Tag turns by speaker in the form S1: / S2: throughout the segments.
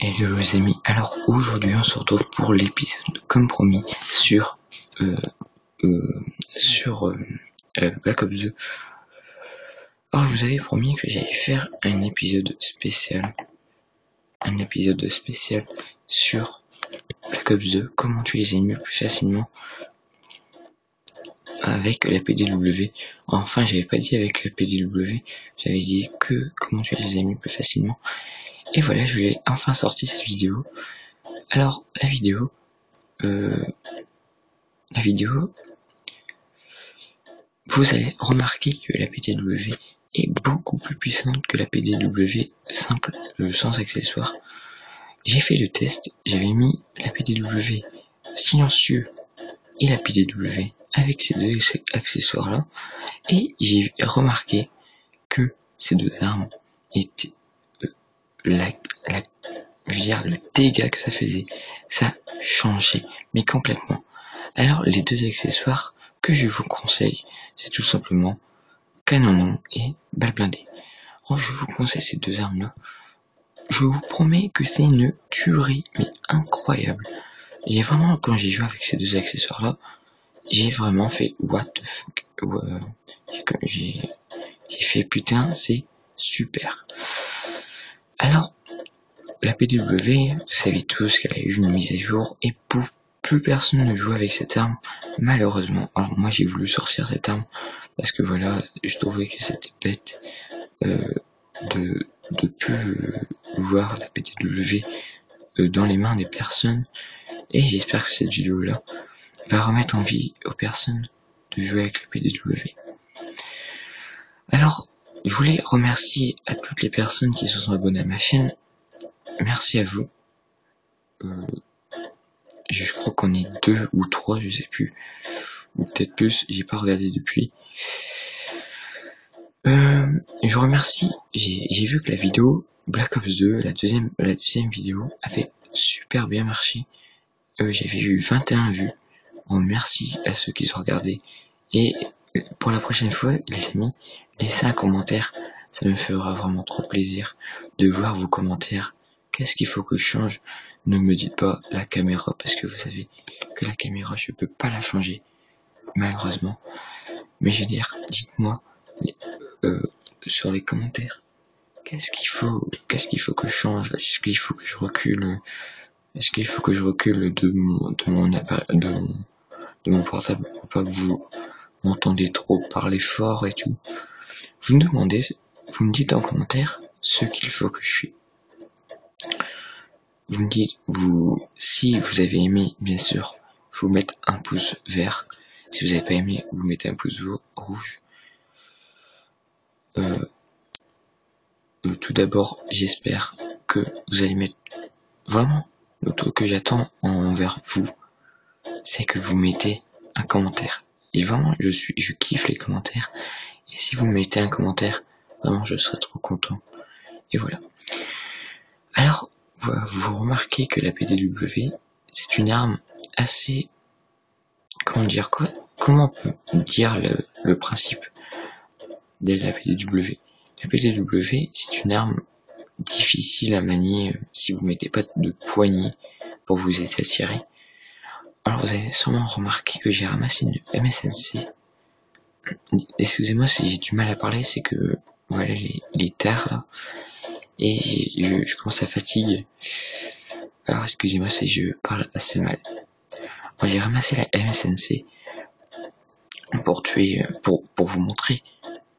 S1: Hello les amis, alors aujourd'hui on se retrouve pour l'épisode comme promis sur Black Ops 2. Alors je vous avais promis que j'allais faire un épisode spécial sur Black Ops 2, comment tuer les ennemis plus facilement avec la PDW. Enfin j'avais pas dit avec la PDW, j'avais dit que comment tuer les ennemis plus facilement. Et voilà, je vous ai enfin sorti cette vidéo. Alors la vidéo, vous allez remarquer que la PDW est beaucoup plus puissante que la PDW simple, sans accessoires. J'ai fait le test, j'avais mis la PDW silencieux et la PDW avec ces deux accessoires là, et j'ai remarqué que ces deux armes étaient le dégât que ça faisait, ça changeait, mais complètement. Alors les deux accessoires que je vous conseille, c'est tout simplement canon et balle blindée. Alors je vous conseille ces deux armes là. Je vous promets que c'est une tuerie, mais incroyable. J'ai vraiment, quand j'ai joué avec ces deux accessoires là, j'ai vraiment fait what the fuck. J'ai fait putain, c'est super. Alors la PDW, vous savez tous qu'elle a eu une mise à jour et plus personne ne joue avec cette arme, malheureusement. Alors moi j'ai voulu sortir cette arme parce que voilà, je trouvais que c'était bête de plus voir la PDW dans les mains des personnes, et j'espère que cette vidéo là va remettre envie aux personnes de jouer avec la PDW. Alors je voulais remercier à toutes les personnes qui se sont abonnées à ma chaîne. Merci à vous. Je crois qu'on est 2 ou 3, je sais plus, ou peut-être plus, j'ai pas regardé depuis. Je vous remercie. J'ai vu que la vidéo Black Ops 2, la deuxième vidéo, avait super bien marché. J'avais eu 21 vues. Bon, merci à ceux qui ont regardé. Et pour la prochaine fois, les amis, laissez un commentaire. Ça me fera vraiment trop plaisir de voir vos commentaires. Qu'est-ce qu'il faut que je change? Ne me dites pas la caméra, parce que vous savez que la caméra, je peux pas la changer, malheureusement. Mais je veux dire, dites-moi sur les commentaires, qu'est-ce qu'il faut que je change? Est-ce qu'il faut que je recule? Est-ce qu'il faut que je recule de mon portable pour pas que vous m'entendez trop parler fort et tout? Vous me dites en commentaire ce qu'il faut que je suis. Vous me dites, si vous avez aimé, bien sûr, vous mettez un pouce vert. Si vous n'avez pas aimé, vous mettez un pouce rouge. Tout d'abord, j'espère que vous allez mettre vraiment le truc que j'attends envers vous, c'est que vous mettez un commentaire. Et vraiment, je kiffe les commentaires. Et si vous mettez un commentaire, vraiment, je serai trop content. Et voilà. Alors, voilà, vous remarquez que la PDW, c'est une arme assez... Comment on peut dire le principe de la PDW? La PDW, c'est une arme difficile à manier si vous mettez pas de poignée pour vous aider à tirer. Alors vous avez sûrement remarqué que j'ai ramassé une MSNC. Excusez-moi si j'ai du mal à parler, c'est que voilà, il est tard là, et je commence à fatiguer. Alors excusez-moi si je parle assez mal. Alors, j'ai ramassé la MSNC pour vous montrer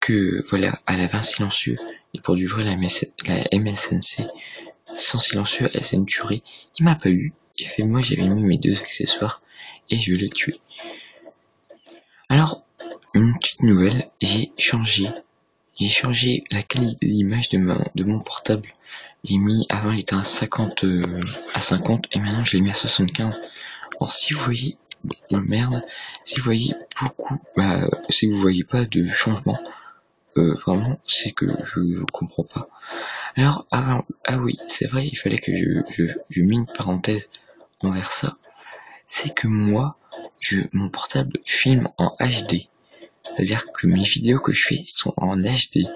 S1: que voilà, elle avait un silencieux, et pour du vrai la MSNC sans silencieux, elle c'est une tuerie. Il m'a pas eu, moi j'avais mis mes deux accessoires et je l'ai tué. Alors une petite nouvelle, j'ai changé la qualité d'image de mon portable. J'ai mis, avant il était à 50 et maintenant je l'ai mis à 75. Alors si vous voyez des merdes, si vous voyez si vous voyez pas de changement, vraiment c'est que je comprends pas. Alors ah oui, c'est vrai, il fallait que je mette une parenthèse envers ça. C'est que moi, mon portable filme en HD. C'est-à-dire que mes vidéos que je fais sont en HD.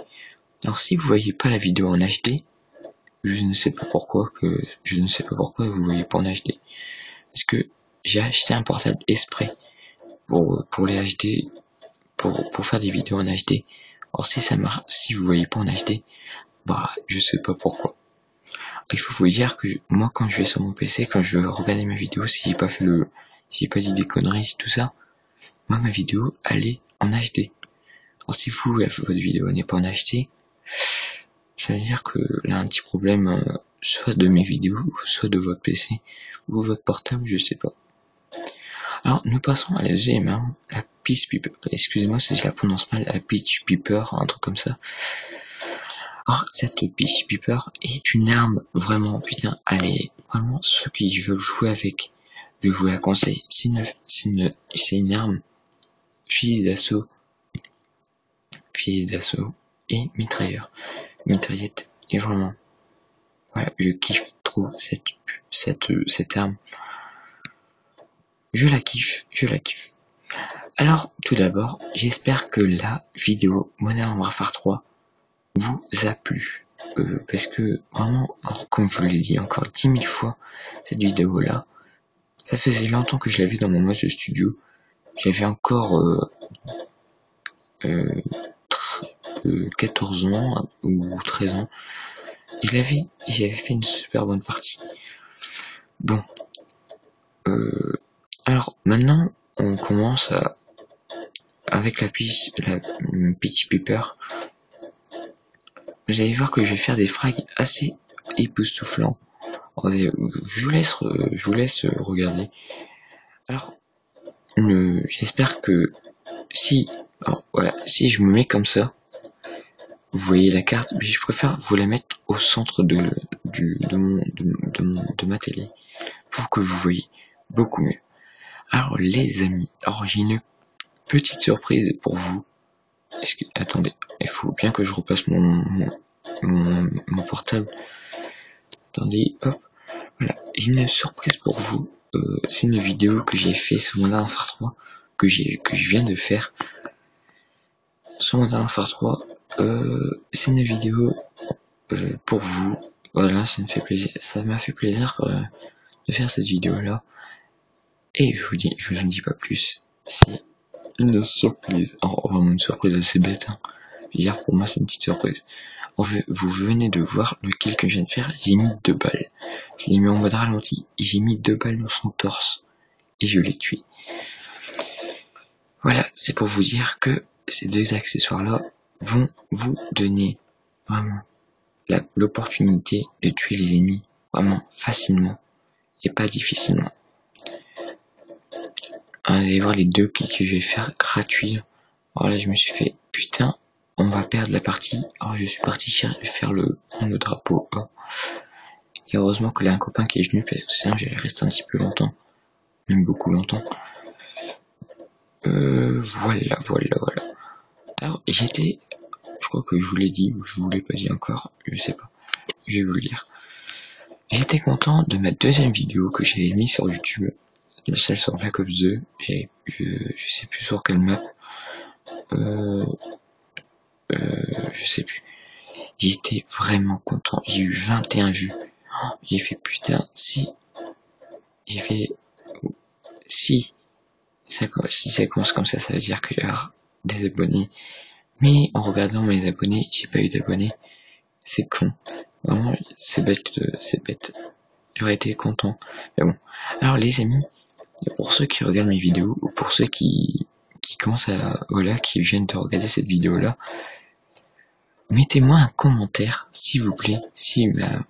S1: Alors si vous voyez pas la vidéo en HD, je ne sais pas pourquoi vous voyez pas en HD. Parce que j'ai acheté un portable exprès pour les HD, pour faire des vidéos en HD. Alors si ça marche, si vous voyez pas en HD, bah je sais pas pourquoi. Il faut vous dire que moi quand je vais sur mon PC, quand je veux regarder ma vidéo, si j'ai pas dit des conneries, tout ça, moi ma vidéo elle est en HD. Alors si votre vidéo n'est pas en HD, ça veut dire que là un petit problème, soit de mes vidéos, soit de votre PC, ou votre portable, je sais pas. Alors nous passons à la deuxième arme, la Peach Piper. Excusez-moi si je la prononce mal, la Peach Piper, un truc comme ça. Alors cette Peach Piper est une arme vraiment, putain, allez, vraiment ceux qui veulent jouer avec, je vous la conseille. C'est une arme fusil d'assaut et mitraillette. Et vraiment, voilà, je kiffe trop cette arme. Je la kiffe. Alors, tout d'abord, j'espère que la vidéo Modern Warfare 3 vous a plu. Parce que vraiment, alors comme je vous l'ai dit encore 10 000 fois, cette vidéo là, ça faisait longtemps que je l'avais dans mon mode de studio. J'avais encore 14 ans ou 13 ans. Et j'avais fait une super bonne partie. Bon. Alors maintenant, on commence avec la Peach Piper. Vous allez voir que je vais faire des frags assez époustouflants. Je vous laisse regarder. Alors, j'espère que si je me mets comme ça, vous voyez la carte, mais je préfère vous la mettre au centre de ma télé pour que vous voyez beaucoup mieux. Alors les amis, j'ai une petite surprise pour vous. Attendez, il faut bien que je repasse mon portable. Attendez, hop, voilà, j'ai une surprise pour vous. C'est une vidéo que j'ai fait sur Modern Warfare 3, que je viens de faire sur Modern Warfare 3. C'est une vidéo pour vous. Voilà, ça m'a fait plaisir de faire cette vidéo là. Et je vous en dis pas plus. C'est une surprise. Une surprise assez bête. Hein. Hier pour moi c'est une petite surprise. Vous venez de voir le kill que je viens de faire. J'ai mis 2 balles. Je l'ai mis en mode ralenti. J'ai mis 2 balles dans son torse et je l'ai tué. Voilà, c'est pour vous dire que ces 2 accessoires là vont vous donner vraiment l'opportunité de tuer les ennemis vraiment facilement et pas difficilement. Vous allez voir les 2 kills que je vais faire gratuits. Alors là je me suis fait putain, on va perdre la partie. Alors je suis parti prendre le drapeau A. Et heureusement qu'il y a un copain qui est venu parce que sinon j'allais rester un petit peu longtemps. Même beaucoup longtemps. Voilà. Alors je crois que je vous l'ai dit ou je vous l'ai pas dit encore, je sais pas. Je vais vous le dire. J'étais content de ma deuxième vidéo que j'avais mis sur YouTube. Celle sur Black Ops 2. Je sais plus sur quelle map. Je sais plus. J'étais vraiment content. J'ai eu 21 vues. J'ai fait putain, si ça commence comme ça veut dire qu'il y a des abonnés. Mais en regardant mes abonnés, j'ai pas eu d'abonnés. C'est con. Vraiment, c'est bête. J'aurais été content. Mais bon. Alors les amis, pour ceux qui regardent mes vidéos, ou pour ceux qui commencent qui viennent de regarder cette vidéo là, mettez-moi un commentaire, s'il vous plaît, si ma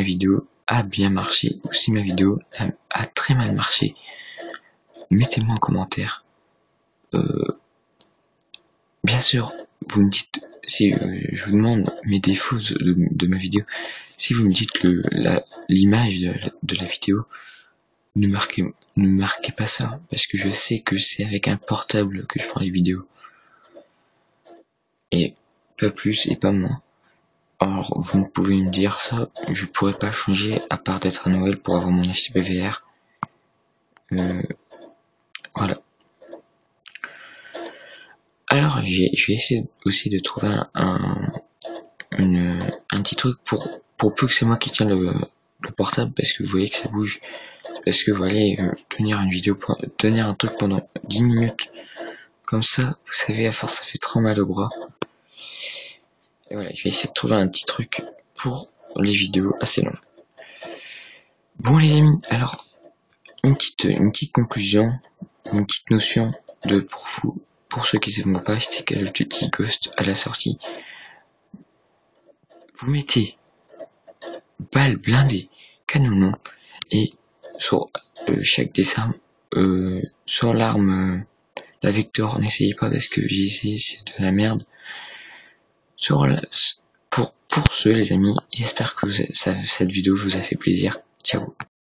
S1: vidéo a bien marché, ou si ma vidéo a très mal marché. Mettez-moi un commentaire. Bien sûr, vous me dites, si je vous demande mes défauts de ma vidéo, si vous me dites que l'image de la vidéo, ne marquez pas ça, parce que je sais que c'est avec un portable que je prends les vidéos. Et pas plus et pas moins. Alors, vous pouvez me dire ça, je pourrais pas changer à part d'être à Noël pour avoir mon HTPVR. Voilà. Alors, je vais essayer aussi de trouver un un petit truc pour peu que c'est moi qui tiens le portable, parce que vous voyez que ça bouge, parce que voilà, tenir une vidéo, tenir un truc pendant 10 minutes, comme ça, vous savez, à force ça fait trop mal au bras. Et voilà, je vais essayer de trouver un petit truc pour les vidéos assez longues. Bon les amis, alors, une petite conclusion, une petite notion de pour vous, pour ceux qui ne savent pas acheter Call of Duty Ghost à la sortie. Vous mettez balle blindée, canon, et sur chaque des armes, sur l'arme, la Vector, n'essayez pas parce que j'ai essayé, c'est de la merde. Pour ce les amis, j'espère que cette vidéo vous a fait plaisir. Ciao.